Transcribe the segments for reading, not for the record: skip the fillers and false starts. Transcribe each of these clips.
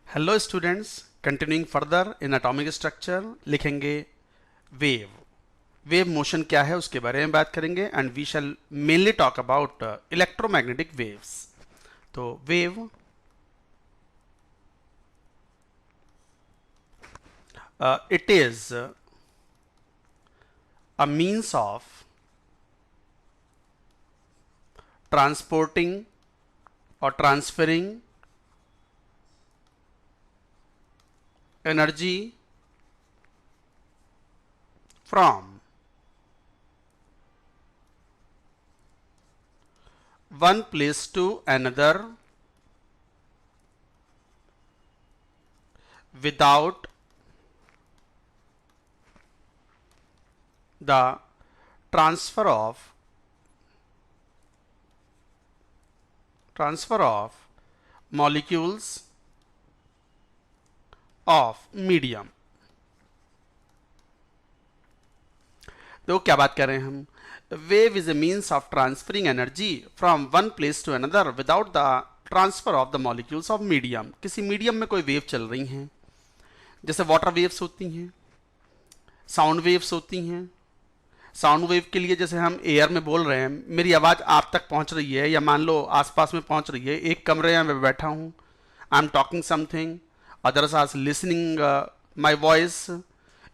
Hello students, continuing further in atomic structure लिखेंगे wave. Wave motion क्या है उसके बारे में बात करेंगे and we shall mainly talk about electromagnetic waves. तो wave it is a means of transporting और transferring energy from one place to another without the transfer of molecules of medium। देखो क्या बात कर रहे हैं हम। Wave is a means of transferring energy from one place to another without the transfer of the molecules of medium. किसी medium में कोई वेव चल रही हैं, जैसे वाटर वेव्स होती हैं, साउंड वेव्स होती हैं। साउंड वेव के लिए जैसे हम एयर में बोल रहे हैं, मेरी आवाज़ आप तक पहुंच रही है या मान लो आसपास में पहुंच रही है, एक कमरे में बैठा हूं, I am talking something, others are listening my voice।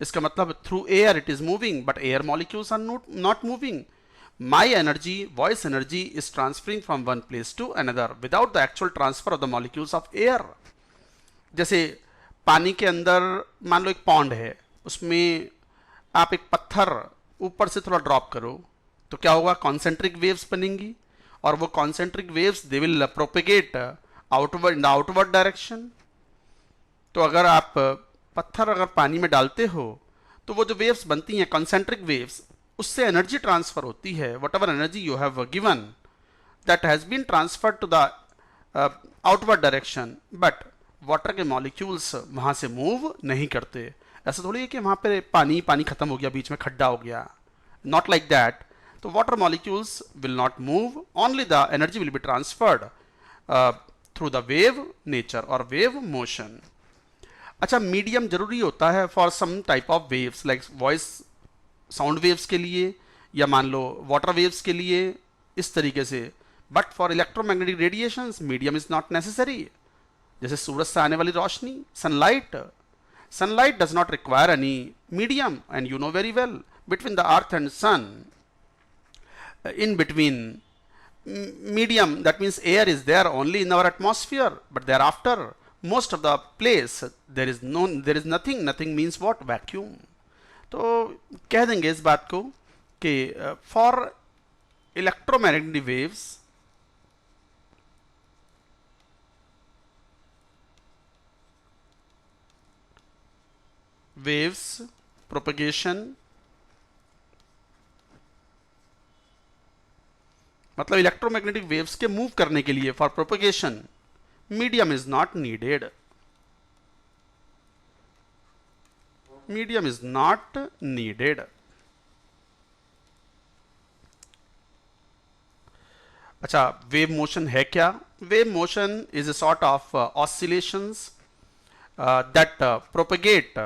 इसका मतलब through air it is moving but air molecules are not moving. My energy, voice energy is transferring from one place to another without the actual transfer of the molecules of air. जैसे पानी के अंदर मान लो एक pond है, उसमें आप एक पत्थर ऊपर से थोड़ा ड्रॉप करो तो क्या होगा, कॉन्सेंट्रिक वेव्स बनेंगी और वो concentric waves they will propagate outward in the outward direction. तो अगर आप पत्थर अगर पानी में डालते हो तो वो जो वेव्स बनती हैं कॉन्सेंट्रिक वेव्स, उससे एनर्जी ट्रांसफर होती है। Whatever energy you have given that has been transferred to the outward direction, but water के मॉलिक्यूल्स वहां से मूव नहीं करते। ऐसा थोड़ी है कि वहां पे पानी पानी खत्म हो गया, बीच में खड्डा हो गया, नॉट लाइक दैट। तो water molecules will not move, only the energy will be transferred through the wave nature और वेव मोशन। अच्छा, मीडियम जरूरी होता है for some type of waves, like voice sound waves के लिए या मान लो वाटर वेव्स के लिए, इस तरीके से। But for electromagnetic radiations medium is not necessary. जैसे सूरज से आने वाली रोशनी, sunlight does not require any medium and you know very well between the earth and sun, in between medium, that means air is there only in our atmosphere, but thereafter most of the place there is nothing means what, vacuum। तो कह देंगे इस बात को कि for electromagnetic waves propagation, मतलब electromagnetic waves के move करने के लिए for propagation medium is not needed. Medium is not needed. अच्छा, वेव मोशन है क्या? Wave motion is a sort of oscillations that propagate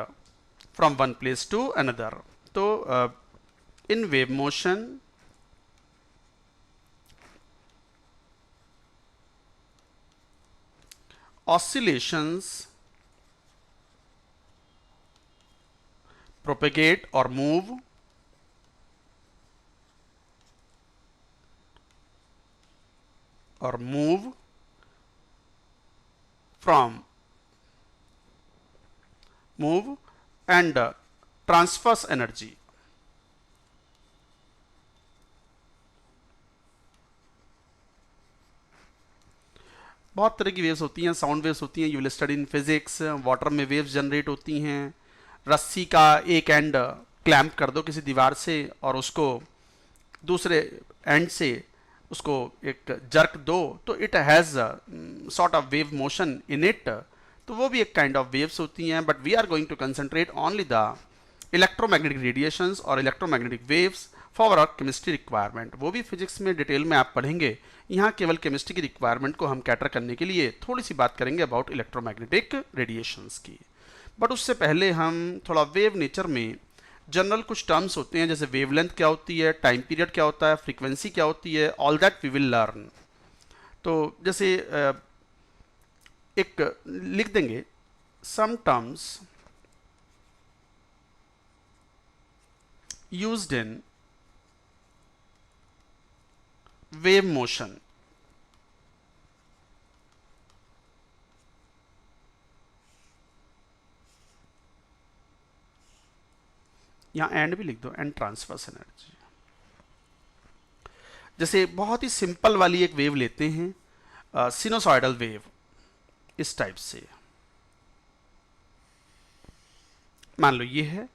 from one place to another. तो in wave motion oscillations propagate or move and transfers energy। बहुत तरह की waves होती हैं, sound waves होती हैं, you will study in physics. Water में waves generate होती हैं। रस्सी का एक एंड क्लैंप कर दो किसी दीवार से और उसको दूसरे एंड से उसको एक जर्क दो तो it has sort of wave motion in it. तो वो भी एक काइंड ऑफ वेव्स होती हैं, but we are going to concentrate only the electromagnetic radiations और electromagnetic waves for our chemistry requirement. वो भी फिजिक्स में डिटेल में आप पढ़ेंगे, यहाँ केवल केमिस्ट्री की रिक्वायरमेंट को हम कैटर करने के लिए थोड़ी सी बात करेंगे अबाउट इलेक्ट्रोमैग्नेटिक रेडिएशंस की। बट उससे पहले हम थोड़ा वेव नेचर में जनरल कुछ टर्म्स होते हैं, जैसे वेवलेंथ क्या होती है, टाइम पीरियड क्या होता है, फ्रीक्वेंसी क्या होती है, all that we will learn. तो जैसे एक लिख देंगे some terms used in wave motion. यहां एंड भी लिख दो, एंड ट्रांसवर्स एनर्जी। जैसे बहुत ही सिंपल वाली एक वेव लेते हैं, सिनोसॉइडल वेव, इस टाइप से मान लो ये है,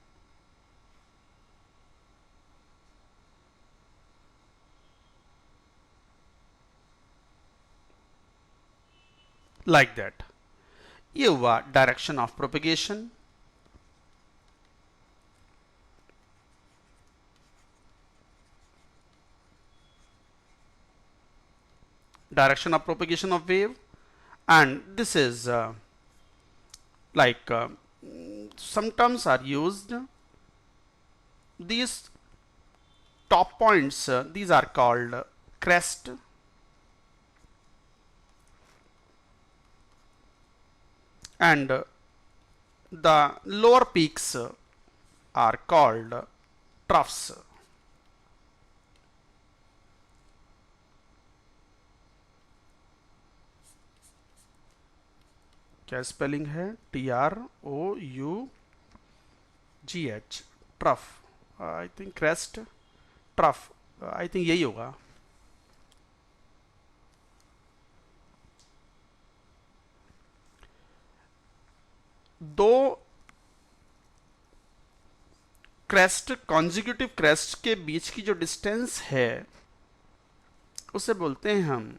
लाइक दैट। ये हुआ direction of propagation. Direction of propagation of wave, and this is like some terms are used. These top points, these are called crest, and the lower peaks are called troughs. क्या spelling है? TROUGH, trough. I think crest, trough, I think यही होगा। दो crest, consecutive crest के बीच की जो distance है उसे बोलते हैं हम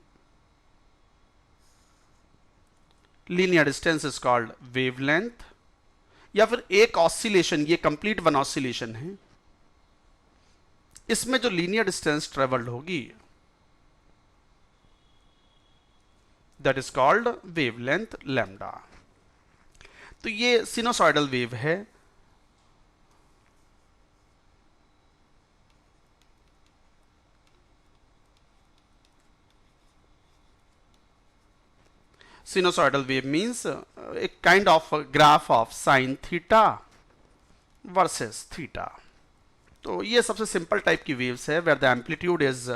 linear distance, is called wavelength. या फिर एक ऑसिलेशन, ये कंप्लीट वन ऑसिलेशन है, इसमें जो लीनियर डिस्टेंस ट्रेवल्ड होगी that is called wavelength lambda. तो ये सिनोसॉइडल वेव है। Sinusoidal wave means a kind of a graph of sin theta versus theta. तो ये सबसे सिंपल टाइप की वेव्स है, where the amplitude is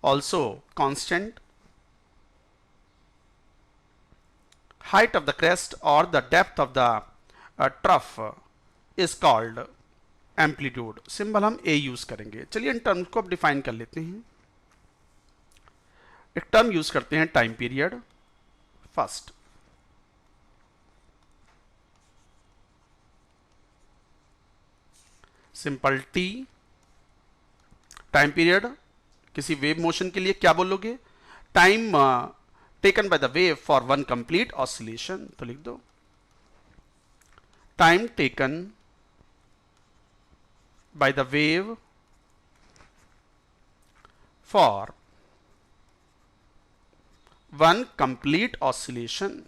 also constant, height of the crest or the depth of the trough is called amplitude। Symbol हम a use करेंगे। चलिए in terms को अब डिफाइन कर लेते हैं। एक टर्म यूज करते हैं time period first. Simple T, time period किसी वेव मोशन के लिए क्या बोलोगे? Time taken by the wave for one complete oscillation. तो लिख दो time taken by the wave for one complete oscillation.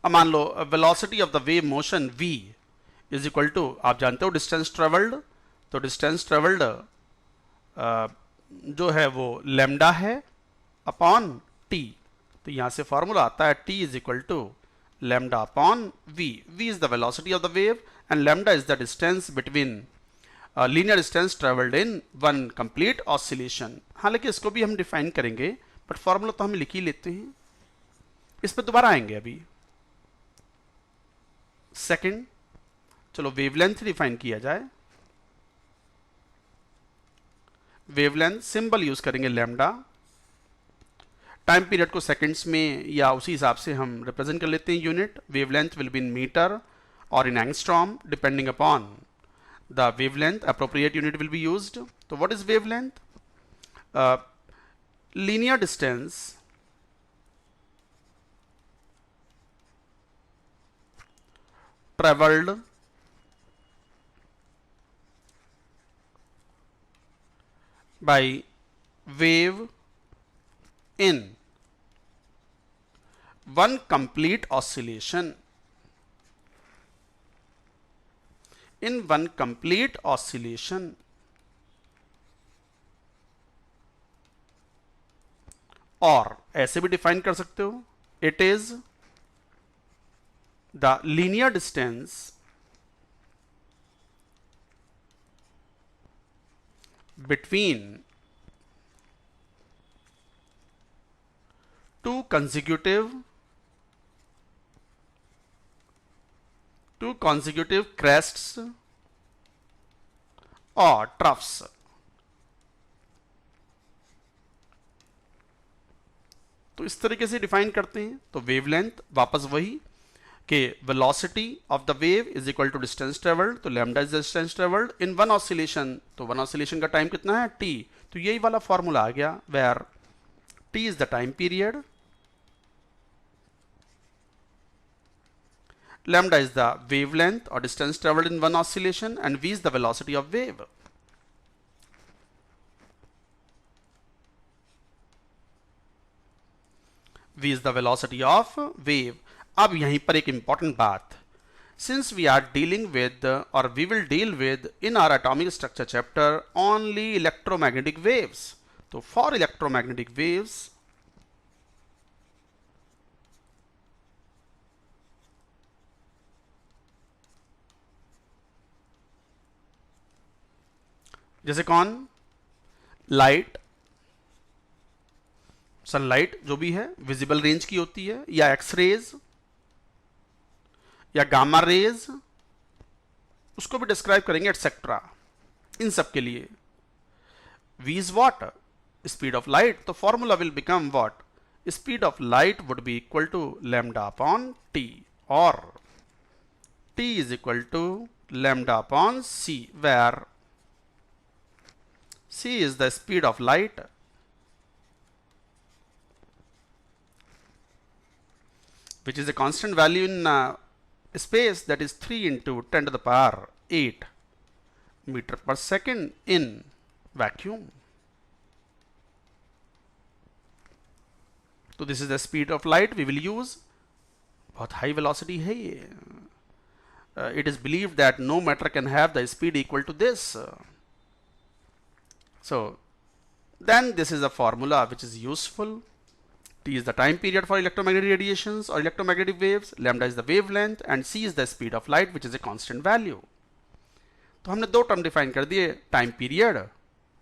अब मान लो velocity of the wave motion v is equal to, आप जानते हो डिस्टेंस ट्रेवल्ड, तो डिस्टेंस ट्रेवल्ड जो है वो लैम्डा है अपॉन t। तो यहां से फॉर्मूला आता है t is equal to lambda upon v। v is the velocity of the wave and lambda is the distance between linear distance travelled in one complete oscillation. हालांकि इसको भी हम डिफाइन करेंगे, बट फॉर्मूला तो हम लिख ही लेते हैं, इस पर दोबारा आएंगे अभी। सेकंड, चलो वेवलेंथ डिफाइन किया जाए। वेवलेंथ सिंबल यूज करेंगे लैम्डा। टाइम पीरियड को सेकंड्स में या उसी हिसाब से हम रिप्रेजेंट कर लेते हैं unit. Wavelength will be in metre और in angstrom depending upon the wavelength, appropriate unit will be used. So what is wavelength? Linear distance traveled by wave in one complete oscillation. In one complete oscillation. और ऐसे भी define कर सकते हो, it is the linear distance between two consecutive crests or troughs. तो इस तरीके से डिफाइन करते हैं। तो वेवलेंथ वापस वही कि velocity of the wave is equal to distance travelled, तो lambda is the distance travelled in one oscillation. तो वन ऑसिलेशन का टाइम कितना है, टी। तो यही वाला फॉर्मूला आ गया, where T is the time period, lambda is the wavelength or distance traveled in one oscillation, and v is the velocity of wave. v is the velocity of wave. अब यहीं पर एक important बात, since we are dealing with or we will deal with in our atomic structure chapter only electromagnetic waves. तो for electromagnetic waves जैसे कौन, light, sunlight जो भी है विजिबल रेंज की होती है, या एक्स रेज या गामा रेज, उसको भी डिस्क्राइब करेंगे एटसेट्रा। इन सब के लिए v is what, speed of light. तो formula will become what, speed of light would be equal to lambda upon T, और t is equal to lambda upon c, where c is the speed of light, which is a constant value in space, that is 3 into 10 to the power 8 meter per second in vacuum. So this is the speed of light we will use. बहुत high velocity है ये. It is believed that no matter can have the speed equal to this. So then this is a formula which is useful. T is the time period for electromagnetic radiations or electromagnetic waves, lambda is the wavelength, and c is the speed of light, which is a constant value. तो हमने दो term define कर दिए, time period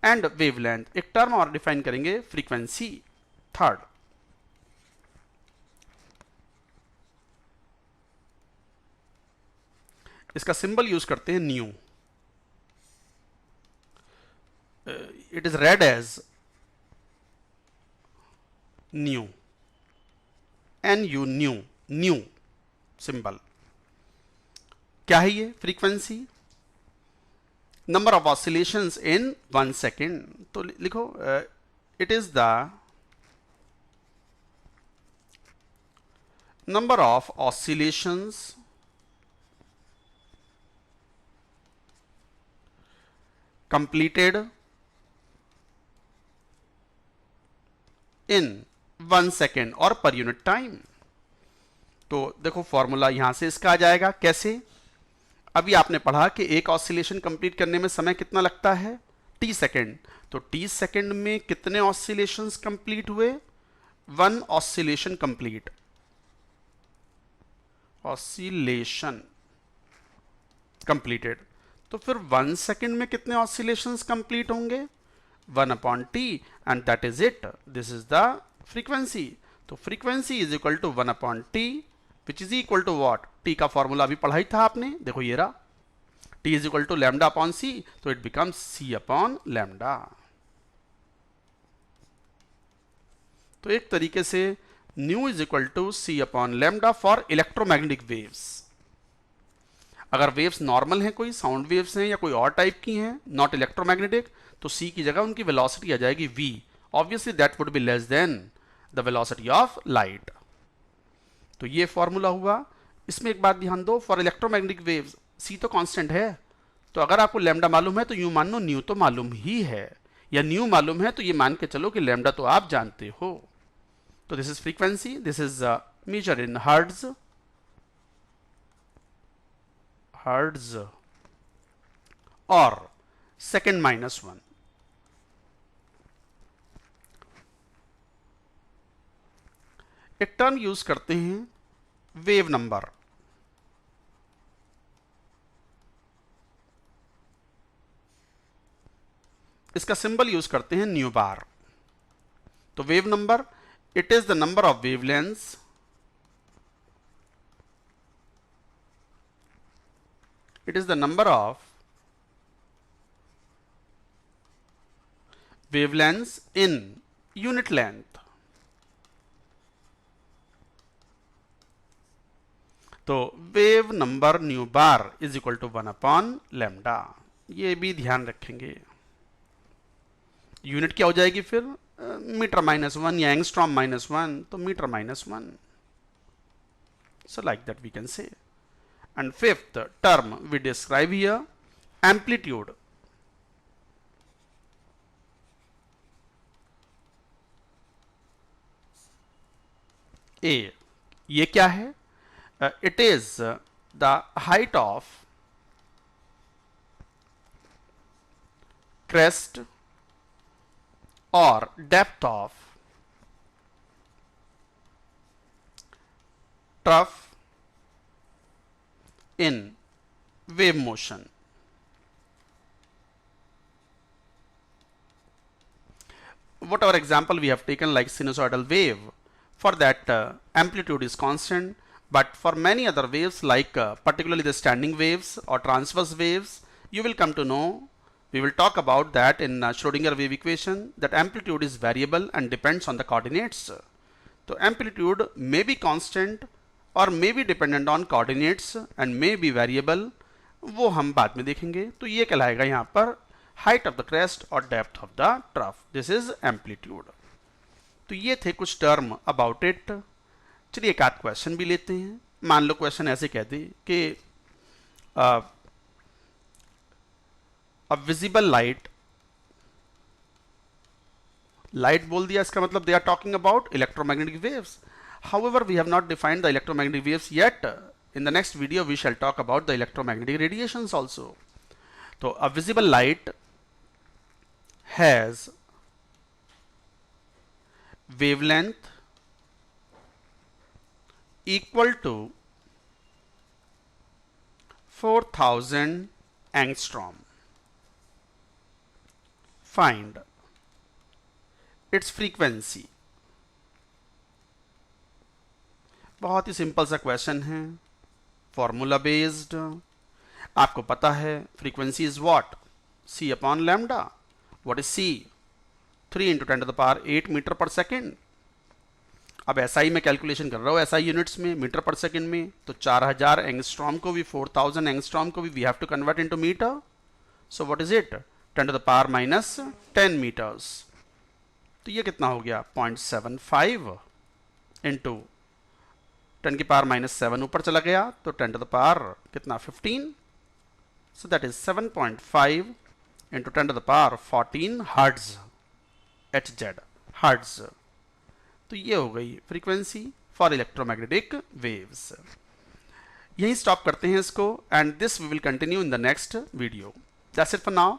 and wavelength. एक term और define करेंगे, frequency, third. इसका symbol use करते हैं new. It is read as nu, nu, new symbol. क्या है ये, frequency, number of oscillations in 1 second. तो लिखो, it is the number of oscillations completed in 1 second और पर यूनिट टाइम। तो देखो फॉर्मूला यहां से इसका आ जाएगा, कैसे, अभी आपने पढ़ा कि एक ऑसिलेशन कंप्लीट करने में समय कितना लगता है, टी सेकेंड। तो टी सेकेंड में कितने ऑसिलेशंस कंप्लीट हुए, 1 ऑसिलेशन कंप्लीट, ऑसिलेशन कंप्लीटेड। तो फिर 1 सेकेंड में कितने ऑसिलेशंस कंप्लीट होंगे, 1 upon t, and that is it. This is the frequency. तो frequency is equal to 1 upon t, which is equal to what, t का formula अभी पढ़ा ही था आपने, देखो ये रहा, t is equal to lambda upon c, तो it becomes c upon lambda। तो एक तरीके से nu is equal to c upon lambda for electromagnetic waves। अगर वेव्स नॉर्मल हैं, कोई साउंड वेव्स हैं या कोई और टाइप की हैं, नॉट इलेक्ट्रोमैग्नेटिक, तो c की जगह उनकी वेलोसिटी आ जाएगी v, obviously that would be less than the velocity of light. तो ये फॉर्मूला हुआ, इसमें एक बात ध्यान दो, फॉर इलेक्ट्रोमैग्नेटिक वेव्स सी तो कांस्टेंट है, तो अगर आपको लैम्डा मालूम है तो यूं मान लो न्यू तो मालूम ही है, या न्यू मालूम है तो ये मान के चलो कि लैम्डा तो आप जानते हो। तो this is frequency, this is measure in hertz, hertz और सेकेंड -1। एक टर्म यूज करते हैं वेव नंबर। इसका सिंबल यूज करते हैं न्यू बार। तो wave number, it is the number of wavelengths it is the number of wavelengths in unit length। तो wave number nu bar is equal to 1/लैम्डा, ये भी ध्यान रखेंगे। यूनिट क्या हो जाएगी फिर, मीटर -1 या एंगस्ट्रॉम -1, तो metre -1। So like that we can say। And fifth term we describe here, amplitude। A, ये क्या है, it is the height of crest or depth of trough in wave motion। Whatever example we have taken like sinusoidal wave, for that amplitude is constant, but for many other waves like particularly the standing waves or transverse waves, you will come to know, we will talk about that in Schrodinger wave equation, that amplitude is variable and depends on the coordinates। तो amplitude may be constant or may be dependent on coordinates and may be variable, वो हम बाद में देखेंगे। तो ये कहलाएगा यहाँ पर height of the crest और depth of the trough, this is amplitude। तो ये थे कुछ टर्म अबाउट इट। चलिए एक आध क्वेश्चन भी लेते हैं। मान लो क्वेश्चन ऐसे कह दे कि अ विजिबल लाइट, लाइट बोल दिया, इसका मतलब they are talking about electromagnetic waves. However, we have not defined the electromagnetic waves yet। In the next video, we shall talk about the electromagnetic radiations also। So, a visible light has wavelength equal to 4000 angstrom। Find its frequency। बहुत ही simple सा question है, formula based. आपको पता है frequency is what, c upon lambda. What is c, 3 × 10⁸ metre per second. अब SI में calculation कर रहा हूँ, SI यूनिट्स में, मीटर पर सेकेंड में, तो 4000 एंगस्ट्रॉम को भी 4000 एंगस्ट्रॉम को भी we have to convert into metre. So what is it, 10⁻⁻10 metres. तो ये कितना हो गया, 0.75 इंटू 10⁻⁻7 ऊपर चला गया तो 10⁻⁻ कितना 15। So that is 7.5 into 10⁻14 hertz, HZ hertz. तो ये हो गई फ्रीक्वेंसी फॉर इलेक्ट्रोमैग्नेटिक वेव्स। यहीं स्टॉप करते हैं इसको, and this we will continue in the next video. That's it for now.